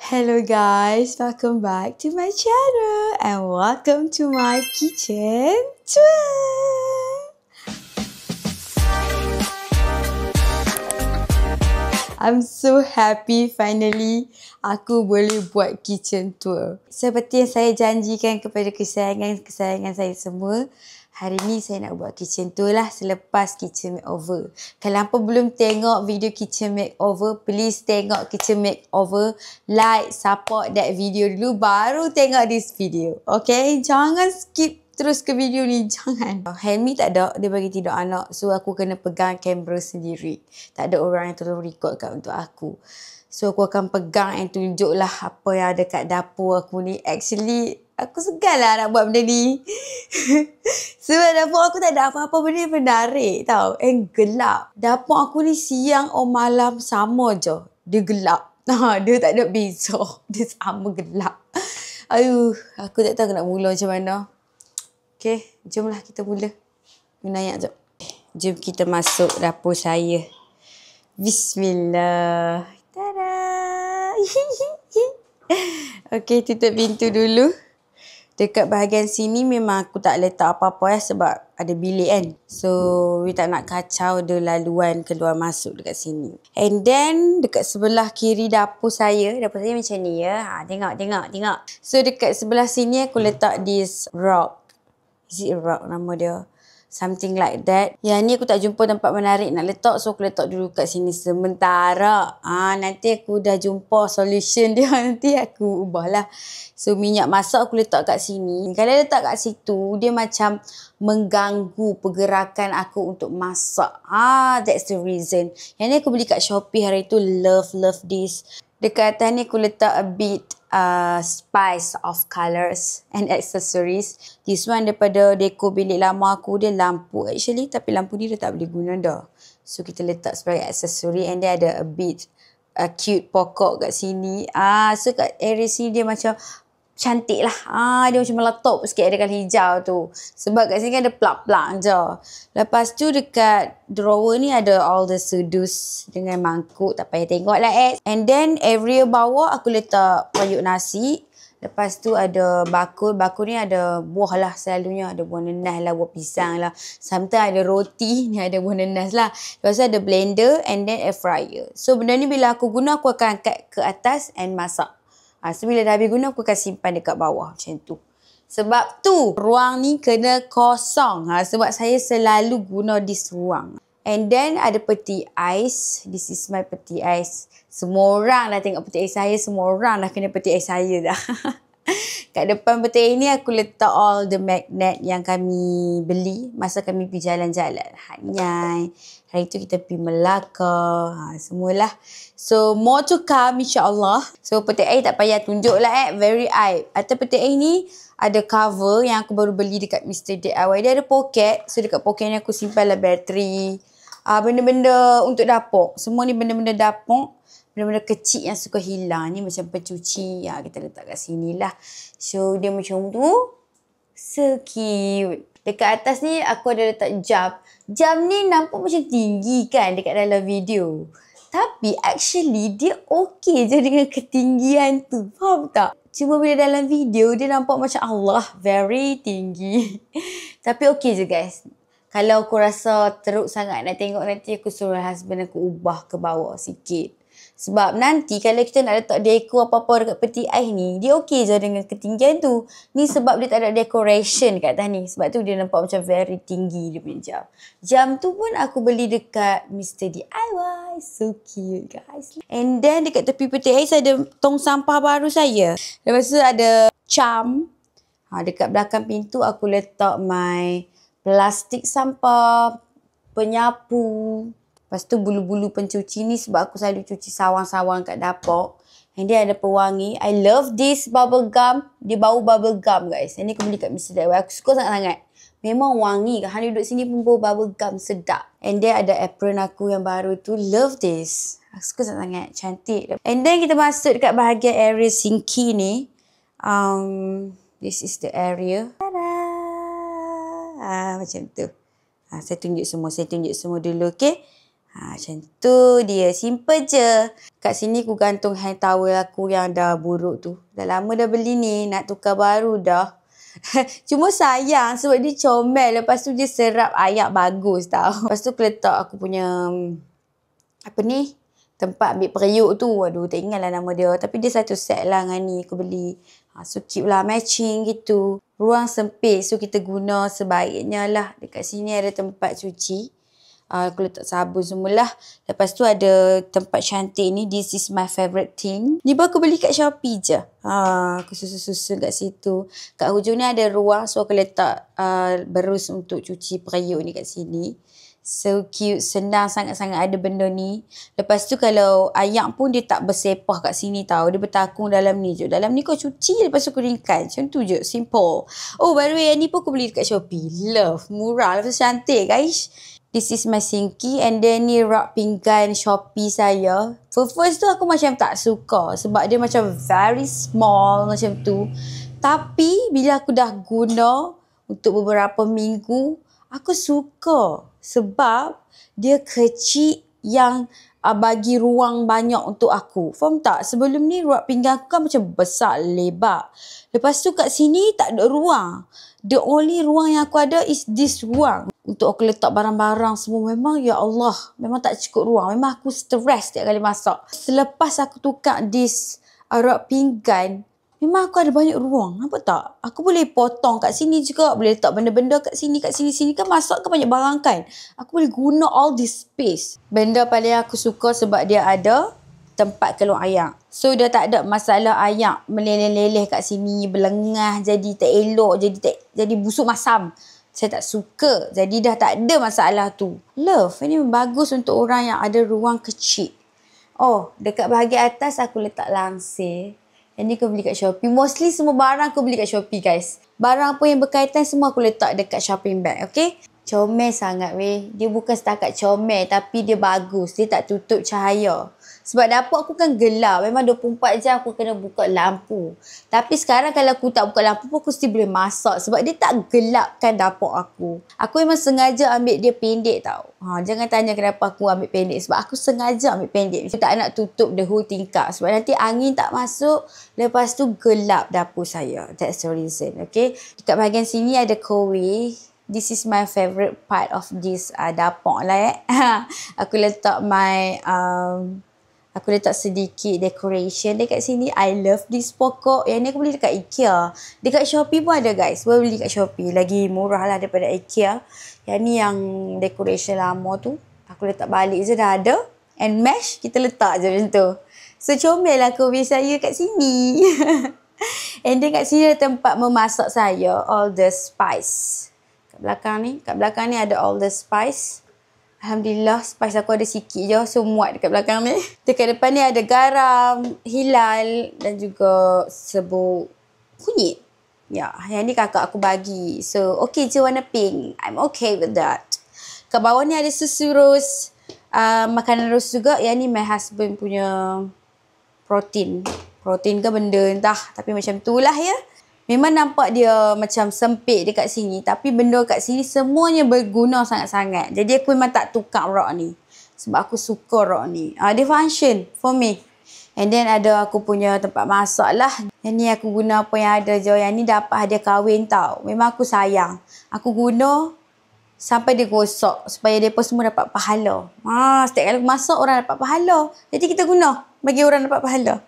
Hello guys, welcome back to my channel and welcome to my kitchen tour. I'm so happy finally aku boleh buat kitchen tour. Seperti yang saya janjikan kepada kesayangan saya semua, hari ni saya nak buat kitchen tour lah selepas kitchen makeover. Kalau hampa belum tengok video kitchen makeover, please tengok kitchen makeover. Like, support that video dulu baru tengok this video. Okay? Jangan skip terus ke video ni, jangan. Helmi tak ada, dia bagi tidur anak. So aku kena pegang kamera sendiri. Tak ada orang yang tolong record kat untuk aku. So aku akan pegang and tunjuk lah apa yang ada kat dapur aku ni. Actually, aku segan lah nak buat benda ni. Sebab dapur aku tak ada apa-apa benda yang menarik tau. And gelap. Dapur aku ni siang or malam sama je. Dia gelap. Dia tak ada beza. Dia sama gelap. Ayuh, aku tak tahu nak mula macam mana. Okay, jomlah kita mula. Menayak jap. Jom kita masuk dapur saya. Bismillah. Tada! Okay, tutup pintu dulu. Dekat bahagian sini memang aku tak letak apa-apa sebab ada bilik kan. So, we tak nak kacau the laluan keluar masuk dekat sini. And then, dekat sebelah kiri dapur saya macam ni ya. Tengok. So, dekat sebelah sini aku letak this rock. Is it a rock nama dia? Something like that. Yang ni aku tak jumpa tempat menarik nak letak. So aku letak dulu kat sini sementara. Nanti aku dah jumpa solution dia. Nanti aku ubahlah. So minyak masak aku letak kat sini. Kalau letak kat situ, dia macam mengganggu pergerakan aku untuk masak. That's the reason. Yang ni aku beli kat Shopee hari tu. Love this. Dekat atas ni aku letak a bit spice of colours and accessories. This one daripada dekor bilik lama aku, dia lampu actually, tapi lampu ni dia tak boleh guna dah. So kita letak sebagai aksesori and dia ada a bit cute pokok kat sini. So kat area sini dia macam cantik lah. Dia macam meletup sikit ada kali hijau tu. Sebab kat sini kan ada plug-plug je. Lepas tu dekat drawer ni ada all the sudus dengan mangkuk. Tak payah tengok lah And then area bawah aku letak payuk nasi. Lepas tu ada bakul. Bakul ni ada buah lah selalunya. Ada buah nenas lah, buah pisang lah. Sometimes ada roti. Ni ada buah nenas lah. Lepas tu ada blender and then air fryer. So benda ni bila aku guna aku akan angkat ke atas and masak. So bila dah habis guna aku akan simpan dekat bawah macam tu. Sebab tu ruang ni kena kosong. Sebab saya selalu guna this ruang. And then ada peti ais. This is my peti ais. Semua orang dah tengok peti ais saya. Semua orang dah kena peti ais saya dah. Kat depan peti ais ni aku letak all the magnet yang kami beli masa kami pergi jalan-jalan. Hanyai. Hari tu kita pergi Melaka. Semualah. So, more to come insyaAllah. So, peti ais tak payah tunjuk lah very aib. Atas peti ais ni ada cover yang aku baru beli dekat Mr. DIY. Dia ada poket. So, dekat poket ni aku simpan lah bateri. Benda-benda untuk dapur. Semua ni benda-benda dapur. Benda-benda kecil yang suka hilang. Ni macam pencuci. Kita letak kat sini lah. So, dia macam tu. So cute. Dekat atas ni aku ada letak jam. Jam ni nampak macam tinggi kan dekat dalam video. Tapi actually dia okey je dengan ketinggian tu. Faham tak? Cuma bila dalam video dia nampak macam Allah very tinggi. Tapi okey je guys. Kalau aku rasa teruk sangat nak tengok nanti aku suruh husband aku ubah ke bawah sikit. Sebab nanti kalau kita nak letak dekor apa-apa dekat peti ais ni, dia okey je dengan ketinggian tu. Ni sebab dia tak ada decoration kat atas ni. Sebab tu dia nampak macam very tinggi dia punya jam. Jam tu pun aku beli dekat Mr. DIY. So cute guys. And then dekat tepi peti ais ada tong sampah baru saya. Lepas tu ada charm. Dekat belakang pintu aku letak my plastik sampah, penyapu. Lepas tu bulu-bulu pencuci ni sebab aku selalu cuci sawang-sawang kat dapur. And dia ada pewangi. I love this bubble gum. Dia bau bubble gum guys. Yang ni aku beli kat Mr. DIY. Aku suka sangat-sangat. Memang wangi. Hani duduk sini pun bau bubble gum sedap. And dia ada apron aku yang baru tu. Love this. Aku suka sangat-sangat. Cantik. And then kita masuk dekat bahagian area sinki ni. This is the area. Tada! Macam tu. Saya tunjuk semua dulu. Okay. Macam tu dia. Simple je. Kat sini aku gantung hand towel aku yang dah buruk tu. Dah lama dah beli ni. Nak tukar baru dah. Cuma sayang sebab dia comel. Lepas tu dia serap ayak bagus tau. Lepas tu aku letak aku punya tempat ambil periuk tu. Aduh, tak ingat lah nama dia. Tapi dia satu set lah dengan ni aku beli. So cute lah, matching gitu. Ruang sempit, so kita guna sebaiknya lah. Dekat sini ada tempat cuci. Aku letak sabun semualah. Lepas tu ada tempat cantik ni. This is my favourite thing. Ni pun aku beli kat Shopee je. Aku susun-susun kat situ. Kat hujung ni ada ruang. So aku letak berus untuk cuci periuk ni kat sini. So cute. Senang sangat-sangat ada benda ni. Lepas tu kalau ayak pun dia tak bersepah kat sini tau. Dia bertakung dalam ni je. Dalam ni kau cuci lepas tu kau ringkan. Macam tu je. Simple. Oh, by the way, ni pun aku beli dekat Shopee. Love. Murah. Lepas tu cantik guys. This is my sinki, and then ni rak pinggan Shopee saya. First tu aku macam tak suka sebab dia macam very small macam tu. Tapi bila aku dah guna untuk beberapa minggu, aku suka sebab dia kecil yang bagi ruang banyak untuk aku. Faham tak? Sebelum ni rak pinggan aku kan macam besar, lebar. Lepas tu kat sini tak ada ruang. The only ruang yang aku ada is this ruang. Untuk aku letak barang-barang semua. Memang ya Allah, memang tak cukup ruang. Memang aku stress setiap kali masak. Selepas aku tukar this rak pinggan, memang aku ada banyak ruang. Nampak tak? Aku boleh potong kat sini juga. Boleh letak benda-benda kat sini, sini kan masak kan banyak barang kan. Aku boleh guna all this space. Benda paling aku suka sebab dia ada tempat keluar ayak. So dah tak ada masalah ayak meleleh-leleh kat sini, berlengah, jadi tak elok, jadi busuk masam. Saya tak suka. Jadi dah tak ada masalah tu. Love. Ini bagus untuk orang yang ada ruang kecil. Oh, dekat bahagian atas aku letak langsir. Yang ni aku beli kat Shopee. Mostly semua barang aku beli kat Shopee guys. Barang apa yang berkaitan semua aku letak dekat shopping bag. Okay? Comel sangat weh. Dia bukan setakat comel tapi dia bagus. Dia tak tutup cahaya. Sebab dapur aku kan gelap. Memang 24 jam aku kena buka lampu. Tapi sekarang kalau aku tak buka lampu pun aku still boleh masak. Sebab dia tak gelapkan dapur aku. Aku memang sengaja ambil dia pendek tau. Jangan tanya kenapa aku ambil pendek. Sebab aku sengaja ambil pendek. Aku tak nak tutup the whole tingkap. Sebab nanti angin tak masuk. Lepas tu gelap dapur saya. That's the reason. Okay. Dekat bahagian sini ada kowe. This is my favourite part of this dapur lah Aku letak Aku letak sedikit decoration dekat sini. I love this pokok. Yang ni aku beli dekat IKEA. Dekat Shopee pun ada guys. Boleh beli kat Shopee. Lagi murah lah daripada IKEA. Yang ni yang decoration lama tu. Aku letak balik je dah ada. And mesh kita letak je macam tu. So comel lah kowe saya kat sini. And then kat sini ada tempat memasak saya. All the spice. Kat belakang ni ada all the spice. Alhamdulillah, spice aku ada sikit je. So, muat dekat belakang ni. Dekat depan ni ada garam, hilal dan juga serbuk kunyit. Ya, yang ni kakak aku bagi. So, okay je warna pink. I'm okay with that. Kat bawah ni ada susu ros. Makanan ros juga. Yang ni my husband punya protein. Protein ke benda entah. Tapi macam tu lah ya. Memang nampak dia macam sempit dekat sini. Tapi benda kat sini semuanya berguna sangat-sangat. Jadi aku memang tak tukar rak ni. Sebab aku suka rak ni. Dia function for me. And then ada aku punya tempat masak lah. Yang ni aku guna apa yang ada je. Yang ni dapat hadiah kahwin tau. Memang aku sayang. Aku guna sampai dia gosok. Supaya mereka semua dapat pahala. Setiap kali aku masak orang dapat pahala. Jadi kita guna. Bagi orang dapat pahala.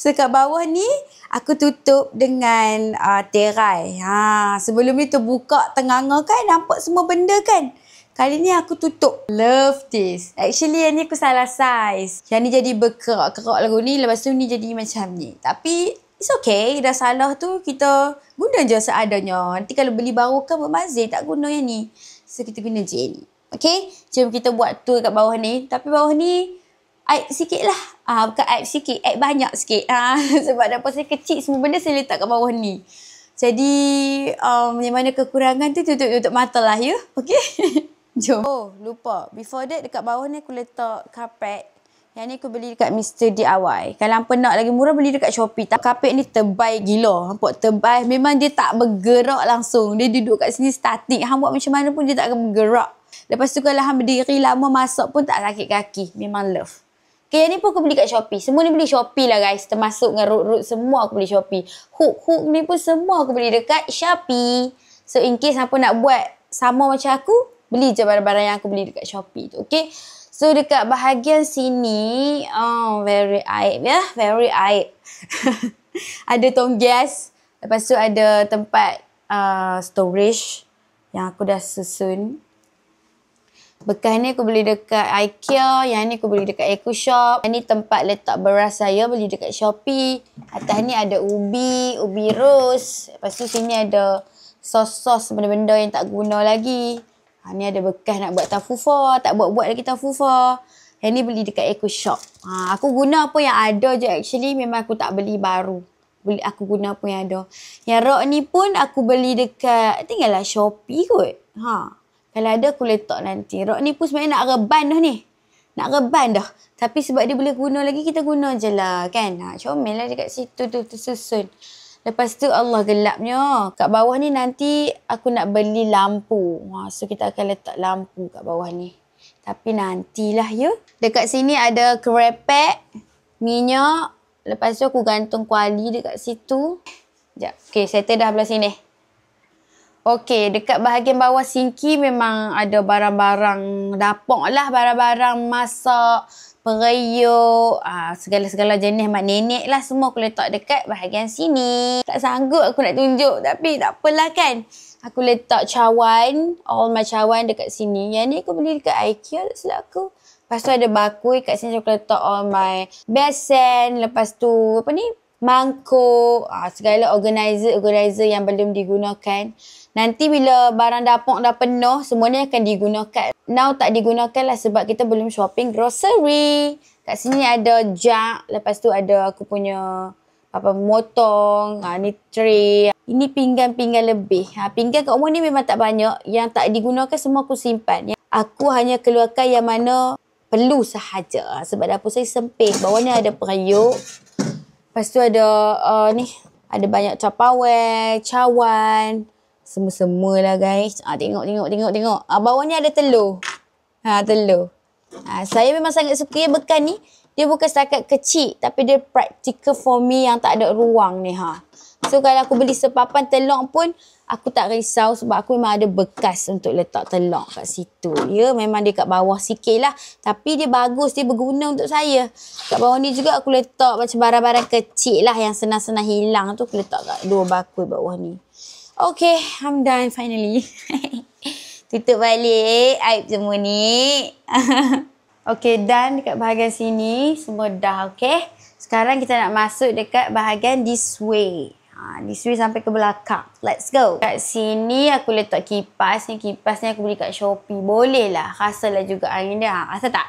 So kat bawah ni aku tutup dengan terai. Sebelum ni terbuka tenganga kan. Nampak semua benda kan. Kali ni aku tutup. Love this. Actually yang ni aku salah size. Yang ni jadi berkerak-kerak lagu ni. Lepas tu ni jadi macam ni. Tapi it's okay. Dah salah tu kita guna je seadanya. Nanti kalau beli baru kan berbazir. Tak guna yang ni. So kita guna je ni. Okay. Jom kita buat tour kat bawah ni. Tapi bawah ni aib sikit lah. Bukan aib sikit. Aib banyak sikit. Sebab dapur saya kecil. Semua benda saya letak kat bawah ni. Jadi, yang mana kekurangan tu tutup-tutup mata lah ya. Okay. Jom. Oh, lupa. Before that, dekat bawah ni aku letak karpet. Yang ni aku beli dekat Mr. DIY. Kalau hampa nak lagi murah, beli dekat Shopee. Karpet ni tebal gila. Nampak tebal. Memang dia tak bergerak langsung. Dia duduk kat sini statik. Hang buat macam mana pun dia tak akan bergerak. Lepas tu kalau hang berdiri lama masak pun tak sakit kaki. Memang love. Okay, yang ni pun aku beli kat Shopee. Semua ni beli Shopee lah guys. Termasuk dengan root-root semua aku beli Shopee. Hook ni pun semua aku beli dekat Shopee. So in case apa nak buat sama macam aku, beli je barang-barang yang aku beli dekat Shopee tu. Okay. So dekat bahagian sini, very aib ya. Very aib. Ada tong gas. Lepas tu ada tempat storage yang aku dah susun. Bekas ni aku beli dekat IKEA. Yang ni aku beli dekat EcoShop. Yang ni tempat letak beras saya beli dekat Shopee. Atas ni ada ubi rose. Lepas tu sini ada sos-sos benda-benda yang tak guna lagi. Ni ada bekas nak buat tafufa. Tak buat-buat lagi tafufa. Yang ni beli dekat EcoShop. Aku guna apa yang ada je actually. Memang aku tak beli baru. Aku guna apa yang ada. Yang rok ni pun aku beli dekat, tinggallah Shopee kot. Kalau ada aku letak nanti. Rok ni pun sebenarnya nak reban dah ni. Nak reban dah. Tapi sebab dia boleh guna lagi, kita guna je lah kan. Comel lah dekat situ tu tersusun. Lepas tu Allah gelapnya. Kat bawah ni nanti aku nak beli lampu. So kita akan letak lampu kat bawah ni. Tapi nantilah ya. Dekat sini ada kerepek, minyak. Lepas tu aku gantung kuali dekat situ. Sekejap. Okay, settle dah belah sini. Okey, dekat bahagian bawah sinki memang ada barang-barang dapur lah. Barang-barang masak, periuk, segala-segala jenis mak nenek lah. Semua aku letak dekat bahagian sini. Tak sanggup aku nak tunjuk. Tapi tak apalah kan. Aku letak cawan, all my cawan dekat sini. Yang ni aku beli dekat IKEA tak silap aku. Lepas tu ada bakul kat sini aku letak all my besen. Lepas tu apa ni? Mangkuk, segala organizer yang belum digunakan. Nanti bila barang dapur dah penuh, semuanya akan digunakan. Now tak digunakan lah sebab kita belum shopping grocery. Kat sini ada jug, lepas tu ada aku punya motong, ni tray. Ini pinggan-pinggan lebih. Pinggan kat rumah ni memang tak banyak. Yang tak digunakan semua aku simpan. Aku hanya keluarkan yang mana perlu sahaja. Sebab dapur saya sempit. Bawah ni ada periuk. Lepas tu ada ni. Ada banyak Tupperware, cawan. Semua-semua lah guys. Tengok. Bawah ni ada telur. Telur. Saya memang sangat suka yang bekas ni. Dia bukan setakat kecil. Tapi dia practical for me yang tak ada ruang ni. So kalau aku beli sepapan telur pun. Aku tak risau sebab aku memang ada bekas untuk letak telur kat situ. Ya, memang dia kat bawah sikit lah. Tapi dia bagus. Dia berguna untuk saya. Kat bawah ni juga aku letak macam barang-barang kecil lah. Yang senang-senang hilang tu. Aku letak kat dua bakul bawah ni. Okay, I'm done finally. Tutup balik aib semua ni. Okay, done dekat bahagian sini. Semua dah okay. Sekarang kita nak masuk dekat bahagian this way. This way sampai ke belakang. Let's go. Kat sini aku letak kipas ni. Kipas ni aku beli kat Shopee. Boleh lah. Rasalah juga angin dia. Rasa tak?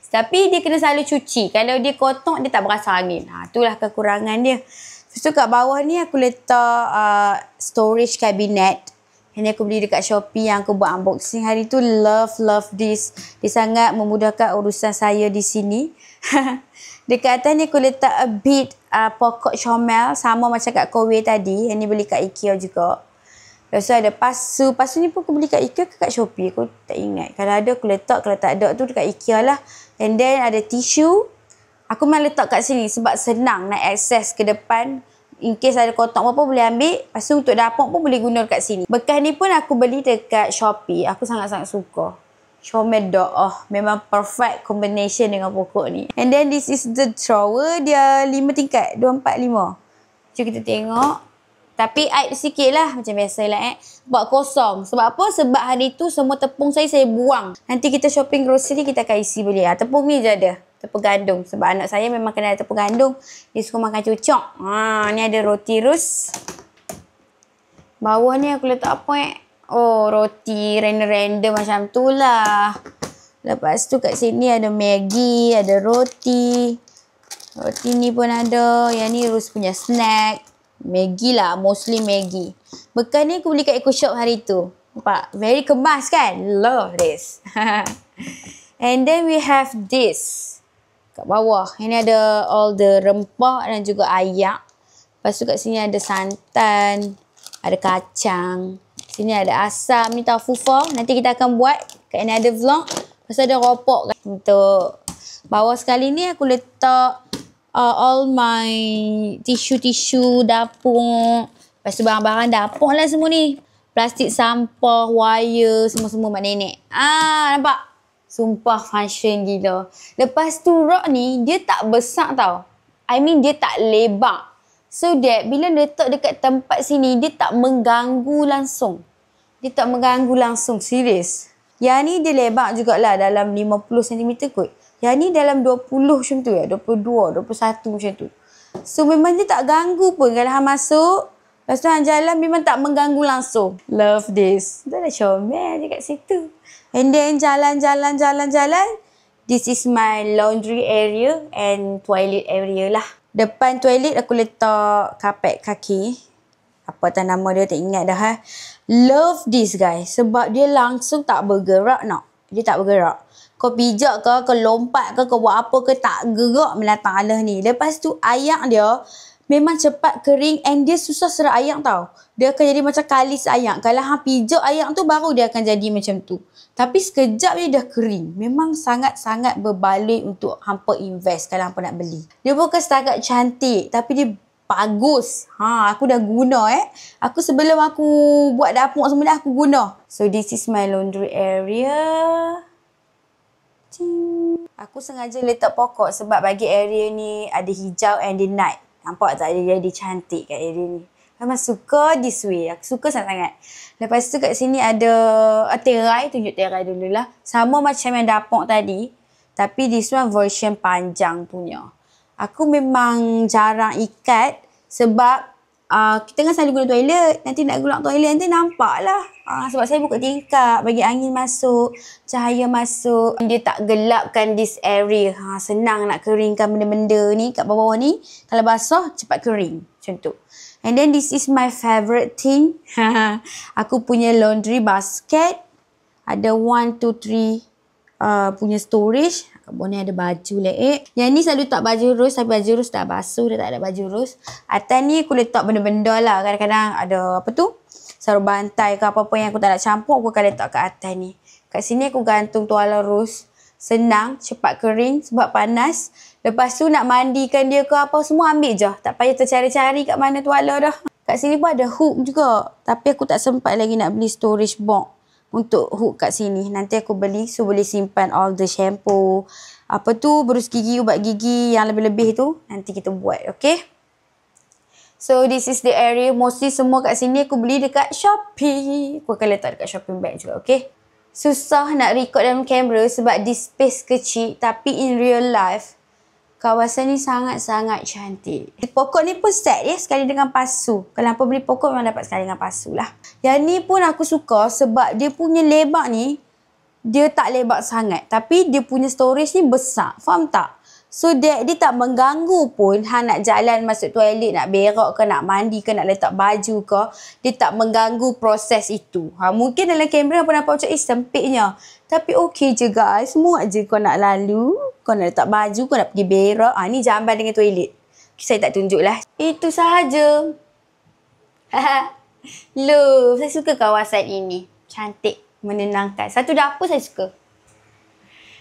Tapi dia kena selalu cuci. Kalau dia kotor, dia tak berasa angin. Itulah kekurangan dia. Lepas tu kat bawah ni aku letak storage cabinet. Yang aku beli dekat Shopee yang aku buat unboxing hari tu. Love this. Dia sangat memudahkan urusan saya di sini. Dekat atas ni aku letak a bit pokok comel. Sama macam kat Kowe tadi. Yang ni beli kat IKEA juga. Lepas tu ada pasu. Pasu ni pun aku beli kat IKEA ke kat Shopee. Aku tak ingat. Kalau ada aku letak. Kalau tak ada tu dekat IKEA lah. And then ada tisu. Aku memang letak kat sini sebab senang nak akses ke depan. In case ada kotak apa boleh ambil. Lepas tu untuk dapur pun boleh guna dekat sini. Bekas ni pun aku beli dekat Shopee. Aku sangat-sangat suka. Comel dah. Memang perfect combination dengan pokok ni. And then this is the drawer. Dia 5 tingkat. 2, 4, 5. Jom kita tengok. Tapi aib sikit lah. Macam biasa lah Buat kosong. Sebab apa? Sebab hari tu semua tepung saya buang. Nanti kita shopping grocery kita akan isi beli. Tepung ni je ada. Tepung gandum. Sebab anak saya memang kena ada tepung gandum. Dia suka makan cucuk. Ni ada roti rus. Bawah ni aku letak apa Oh, roti random-random macam tu lah. Lepas tu kat sini ada Maggi. Ada roti. Roti ni pun ada. Yang ni Rus punya snack. Maggi lah. Mostly Maggi. Bekas ni aku beli kat EcoShop hari tu. Nampak? Very kemas kan? Love this. And then we have this. Kat bawah. Ini ada all the rempah dan juga ayak. Lepas tu kat sini ada santan. Ada kacang. Sini ada asam ni, tahu fufa. Nanti kita akan buat kat another vlog. Pasal ada ropok kan. Untuk bawah sekali ni aku letak all my tisu-tisu dapur. Lepas tu barang-barang dapur lah semua ni. Plastik sampah, wire, semua-semua mak nenek. Nampak? Sumpah function gila. Lepas tu rod ni, dia tak besar tau. I mean dia tak lebar. So that bila letak dekat tempat sini, dia tak mengganggu langsung. Dia tak mengganggu langsung, serius. Yang ni dia lebar jugalah dalam 50 cm kot. Yang ni dalam 20 macam tu ya. 22, 21 macam tu. So memang dia tak ganggu pun kalau hang masuk. Lepas tu hang jalan memang tak mengganggu langsung. Love this. Dah lah comel je kat situ. And then jalan-jalan. This is my laundry area and toilet area lah. Depan toilet aku letak kapet kaki. Apa tak nama dia tak ingat dah. Love this guys. Sebab dia langsung tak bergerak nak. Dia tak bergerak. Kau pijak ke, kau lompat ke, kau buat apa ke, tak gerak melantang alah ni. Lepas tu ayak dia memang cepat kering and dia susah serat ayak tau. Dia akan jadi macam kalis ayak. Kalau hang pijak ayak tu baru dia akan jadi macam tu. Tapi sekejap dia dah kering. Memang sangat-sangat berbaloi untuk hampa invest kalau hampa nak beli. Dia bukan setakat cantik tapi dia bagus. Aku dah guna Aku sebelum aku buat dapur semua dah aku guna. So this is my laundry area. Aku sengaja letak pokok sebab bagi area ni ada hijau and the night. Nampak tak dia jadi cantik kat area ni. Memang suka this way. Aku suka sangat-sangat. Lepas tu kat sini ada terai. Tunjuk terai dululah. Sama macam yang dapur tadi. Tapi this one version panjang punya. Aku memang jarang ikat. Sebab kita kan selalu guna toilet. Nanti nak guna toilet nanti nampak lah. Sebab saya buka tingkap. Bagi angin masuk. Cahaya masuk. Dia tak gelapkan this area. Senang nak keringkan benda-benda ni kat bawah ni. Kalau basah cepat kering. Macam tu. And then this is my favourite thing. Aku punya laundry basket. Ada 1, 2, 3 punya storage. Kat bawah ni ada baju leik. Yang ni selalu tak baju rose. Tapi baju rose dah basuh. Dah tak ada baju rose. Atas ni aku letak benda-benda lah. Kadang-kadang ada apa tu? Sarung bantai ke apa-apa yang aku tak nak campur. Aku akan letak kat atas ni. Kat sini aku gantung tuala rose. Senang, cepat kering sebab panas. Lepas tu nak mandikan dia ke apa semua ambil je. Tak payah tercari-cari kat mana tuala dah. Kat sini pun ada hook juga. Tapi aku tak sempat lagi nak beli storage box untuk hook kat sini. Nanti aku beli so boleh simpan all the shampoo. Apa tu, berus gigi, ubat gigi yang lebih-lebih tu. Nanti kita buat, okay? So this is the area. Mostly semua kat sini aku beli dekat Shopee. Aku akan letak dekat shopping bag juga, okay? Susah nak record dalam kamera sebab this space kecil. Tapi in real life, kawasan ni sangat-sangat cantik. Pokok ni pun set ya sekali dengan pasu. Kalau hampa beli pokok memang dapat sekali dengan pasu lah. Yang ni pun aku suka sebab dia punya lebar ni, dia tak lebar sangat. Tapi dia punya storage ni besar. Faham tak? So dia tak mengganggu pun hang nak jalan masuk toilet, nak berak ke, nak mandi ke, nak letak baju ke. Dia tak mengganggu proses itu. Mungkin dalam kamera pun nampak macam sempitnya. Tapi okey je guys. Muat je kau nak lalu. Kau nak letak baju, kau nak pergi berak. Ni jamban dengan toilet. Saya tak tunjuk lah. Itu sahaja. Loh, saya suka kawasan ini. Cantik, menenangkan. Satu dapur saya suka.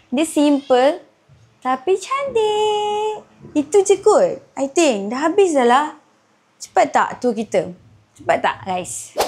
Dia simple. Tapi cantik. Itu je kot. I think. Dah habis dah lah. Cepat tak tour kita? Cepat tak guys?